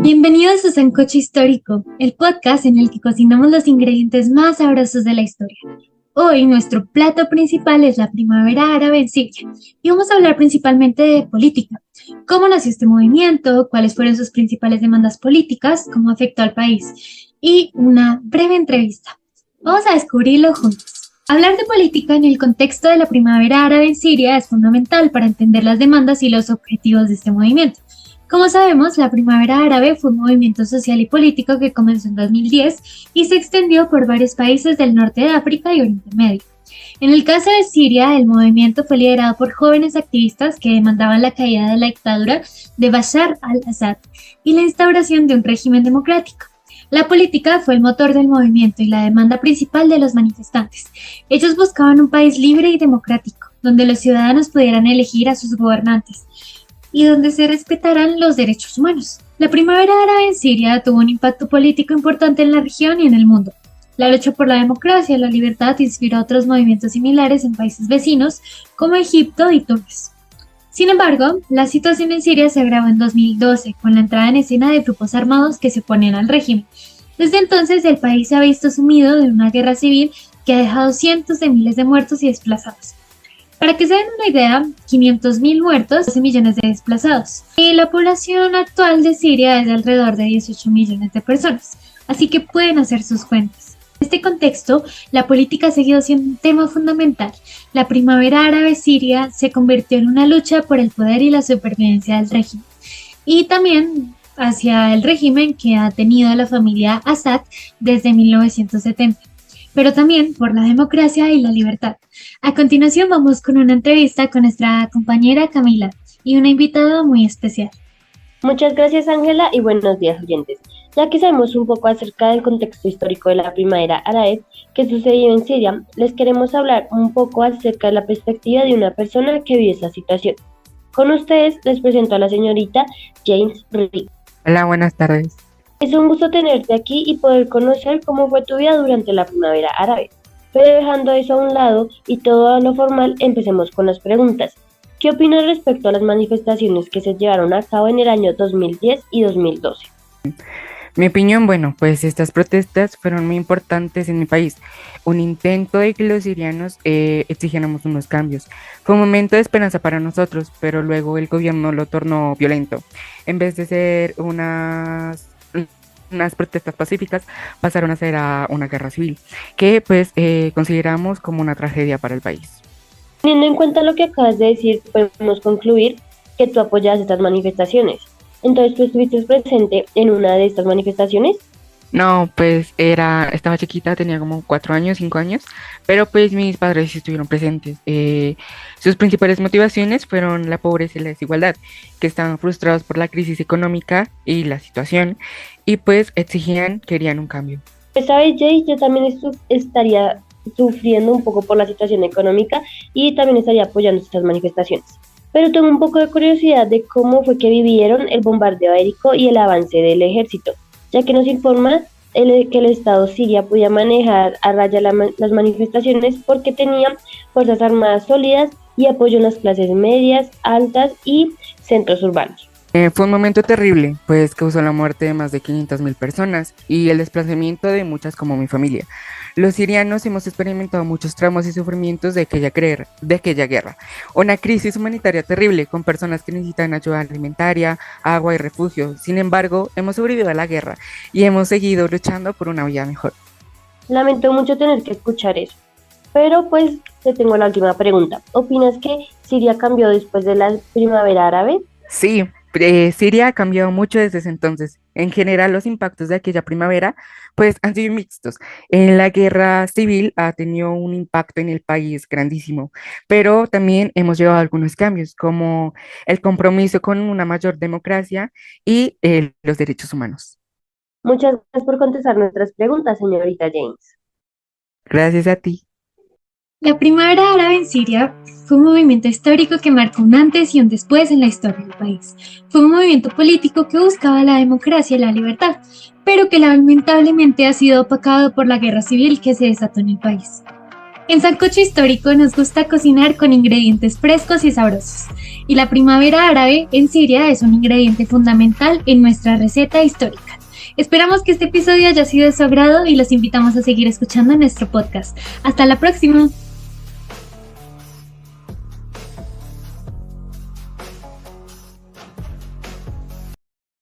Bienvenidos a Sancocho Histórico, el podcast en el que cocinamos los ingredientes más sabrosos de la historia. Hoy nuestro plato principal es la primavera árabe en Siria y vamos a hablar principalmente de política, cómo nació este movimiento, cuáles fueron sus principales demandas políticas, cómo afectó al país y una breve entrevista. Vamos a descubrirlo juntos. Hablar de política en el contexto de la primavera árabe en Siria es fundamental para entender las demandas y los objetivos de este movimiento. Como sabemos, la Primavera Árabe fue un movimiento social y político que comenzó en 2010 y se extendió por varios países del norte de África y Oriente Medio. En el caso de Siria, el movimiento fue liderado por jóvenes activistas que demandaban la caída de la dictadura de Bashar al-Assad y la instauración de un régimen democrático. La política fue el motor del movimiento y la demanda principal de los manifestantes. Ellos buscaban un país libre y democrático, donde los ciudadanos pudieran elegir a sus gobernantes y donde se respetaran los derechos humanos. La primavera árabe en Siria tuvo un impacto político importante en la región y en el mundo. La lucha por la democracia y la libertad inspiró a otros movimientos similares en países vecinos como Egipto y Túnez. Sin embargo, la situación en Siria se agravó en 2012 con la entrada en escena de grupos armados que se oponen al régimen. Desde entonces, el país se ha visto sumido en una guerra civil que ha dejado cientos de miles de muertos y desplazados. Para que se den una idea, 500.000 muertos, 12 millones de desplazados. Y la población actual de Siria es de alrededor de 18 millones de personas, así que pueden hacer sus cuentas. En este contexto, la política ha seguido siendo un tema fundamental. La primavera árabe siria se convirtió en una lucha por el poder y la supervivencia del régimen. Y también hacia el régimen que ha tenido la familia Assad desde 1970. Pero también por la democracia y la libertad. A continuación vamos con una entrevista con nuestra compañera Camila y una invitada muy especial. Muchas gracias, Ángela, y buenos días, oyentes. Ya que sabemos un poco acerca del contexto histórico de la primavera árabe que sucedió en Siria, les queremos hablar un poco acerca de la perspectiva de una persona que vive esa situación. Con ustedes les presento a la señorita James Rick. Hola, buenas tardes. Es un gusto tenerte aquí y poder conocer cómo fue tu vida durante la primavera árabe. Pero dejando eso a un lado y todo a lo formal, empecemos con las preguntas. ¿Qué opinas respecto a las manifestaciones que se llevaron a cabo en el año 2010 y 2012? Mi opinión, bueno, pues estas protestas fueron muy importantes en mi país. Un intento de que los sirianos exigiéramos unos cambios. Fue un momento de esperanza para nosotros, pero luego el gobierno lo tornó violento. En vez de ser unas protestas pacíficas, pasaron a ser una guerra civil, que pues consideramos como una tragedia para el país. Teniendo en cuenta lo que acabas de decir, podemos concluir que tú apoyas estas manifestaciones. Entonces, ¿tú estuviste presente en una de estas manifestaciones? No, pues estaba chiquita, tenía como 4 años, 5 años, pero pues mis padres sí estuvieron presentes. Sus principales motivaciones fueron la pobreza y la desigualdad, que estaban frustrados por la crisis económica y la situación, y pues querían un cambio. Pues sabes, Jay, yo también estaría sufriendo un poco por la situación económica y también estaría apoyando estas manifestaciones. Pero tengo un poco de curiosidad de cómo fue que vivieron el bombardeo aéreo y el avance del ejército, ya que nos informa que el Estado siria podía manejar a raya las manifestaciones porque tenía fuerzas armadas sólidas y apoyo en las clases medias, altas y centros urbanos. Fue un momento terrible, pues causó la muerte de más de 500.000 personas y el desplazamiento de muchas como mi familia. Los sirianos hemos experimentado muchos traumas y sufrimientos de aquella guerra. Una crisis humanitaria terrible con personas que necesitan ayuda alimentaria, agua y refugio. Sin embargo, hemos sobrevivido a la guerra y hemos seguido luchando por una vida mejor. Lamento mucho tener que escuchar eso, pero pues te tengo la última pregunta. ¿Opinas que Siria cambió después de la primavera árabe? Sí. Siria ha cambiado mucho desde ese entonces. En general, los impactos de aquella primavera pues han sido mixtos. En la guerra civil ha tenido un impacto en el país grandísimo, pero también hemos llevado algunos cambios, como el compromiso con una mayor democracia y los derechos humanos. Muchas gracias por contestar nuestras preguntas, señorita James. Gracias a ti. La primavera árabe en Siria fue un movimiento histórico que marcó un antes y un después en la historia del país. Fue un movimiento político que buscaba la democracia y la libertad, pero que lamentablemente ha sido opacado por la guerra civil que se desató en el país. En Sancocho Histórico nos gusta cocinar con ingredientes frescos y sabrosos, y la primavera árabe en Siria es un ingrediente fundamental en nuestra receta histórica. Esperamos que este episodio haya sido de su agrado y los invitamos a seguir escuchando nuestro podcast. Hasta la próxima.